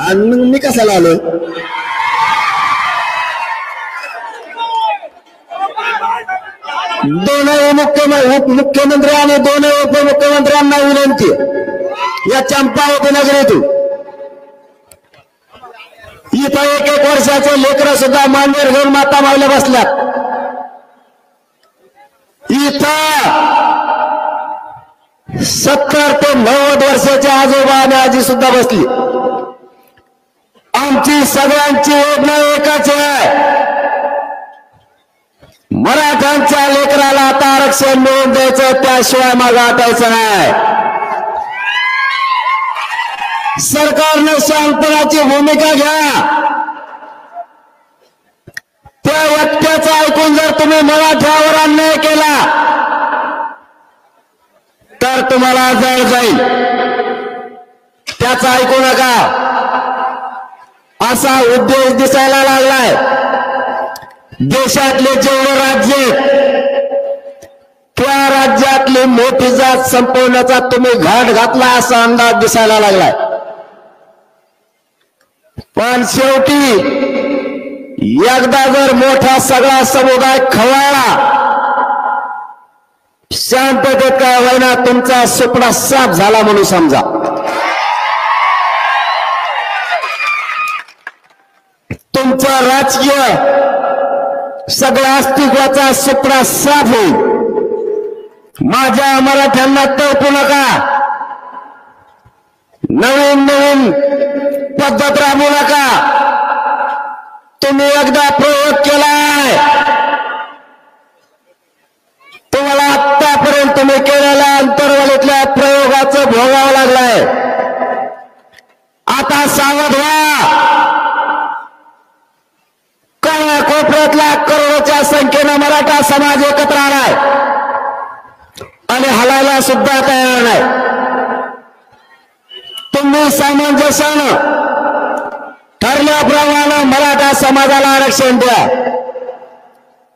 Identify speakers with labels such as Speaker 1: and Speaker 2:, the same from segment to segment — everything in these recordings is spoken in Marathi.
Speaker 1: आणि मी कशाला आलो? दोनही मुख्यमंत्री आणि दोनही उपमुख्यमंत्र्यांना विनंती या चंपावती नगरीतून इथं 1-1 वर्षाचे लेकरं सुद्धा मांडीवर घेऊन माता मायला बसल्यात. इथं 70 ते 90 वर्षाचे आजोबा आणि आजी सुद्धा बसली. आमची सगळ्यांची योजना एकच आहे, मराठ्यांच्या लेकराला आता आरक्षण मिळवून द्यायचं, त्याशिवाय मागे हटायचं नाही. सरकारने शांतपणाची भूमिका घ्या. त्या व्यक्तीचं ऐकून जर तुम्ही मराठ्यावर अन्याय केला तर तुम्हाला जळ जाईल. त्याचं ऐकू नका. असा उद्देश दिसायला लागलाय. देशातले जेवढे राज्य त्या राज्यातली मोठी जात संपवण्याचा तुम्ही घाट घातला असा अंदाज दिसायला लागलाय. पण शेवटी एकदा जर मोठा सगळा समुदाय खवळला, शांततेत काय होईना तुमचा सुपडा साफ झाला म्हणून समजा. तुमचा राजकीय सगळ्या अस्तित्वाचा सुपडा साफ होईल. माझ्या मराठ्यांना तळपू नका. नवीन नवीन पद्धत राबवू नका. तुम्ही एकदा प्रयोग केलाय, तुम्हाला आतापर्यंत तुम्ही केलेल्या अंतर्गतातल्या प्रयोगाचं भोगावं लागलंय. आता सावध व्हा. कोपऱ्यातल्या करोडोच्या संख्येनं मराठा समाज एकत्र आलाय आणि हलायला सुद्धा तयार नाही. तुम्ही सामंजस्यानं ठरल्याप्रमाणे मराठा समाजाला आरक्षण द्या.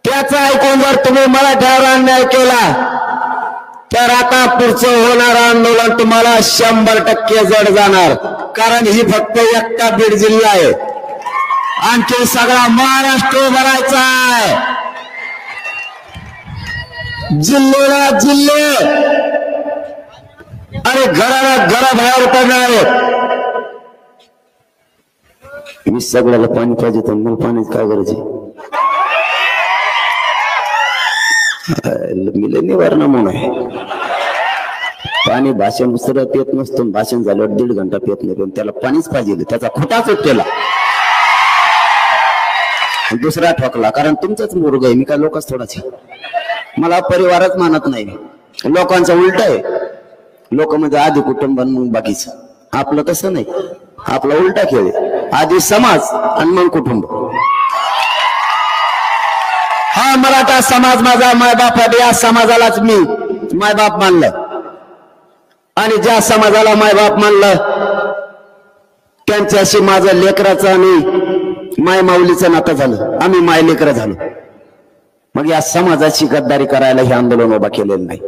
Speaker 1: त्याचं ऐकून जर तुम्ही मराठ्यावर अन्याय केला तर आता पुढचं होणारं आंदोलन तुम्हाला 100% जड जाणार. कारण ही फक्त एकटा बीड जिल्हा आहे, आणखी सगळा महाराष्ट्र भरायचा आहे. जिल्ह्याला जिल्हे आणि घराला घराबाहेर पडणार आहेत. मी सगळ्याला पाणी पाहिजे तर मला पाण्याची काय गरज आहे? मी निवारण म्हणून आहे. पाणी भाषण दुसरं पेत नसतो, भाषण झाल्यावर 1.5 घंटा पेत नाही, पण त्याला पाणीच पाहिजे. त्याचा खोटाच केला दुसरा ठोकला. कारण तुमचाच मुलगा आहे, मी काय लोकच थोडाच आहे. मला परिवारच मानत नाही. लोकांचं उलट आहे. लोक म्हणजे आधी कुटुंब मग बाकीचं. आपलं तसं नाही. आपला उलटा खेळ आहे. आधी समाज आणि मग कुटुंब. हा मराठा समाज माझा मायबाप आहे. या समाजालाच मी मायबाप मानलं आणि ज्या समाजाला मायबाप मानलं त्यांच्याशी माझं लेकराचं आणि माय माऊलीचं नातं झालं. आम्ही माय लेकरं झालो. मग या समाजाची गद्दारी करायला हे आंदोलन उभा केलेलं नाही.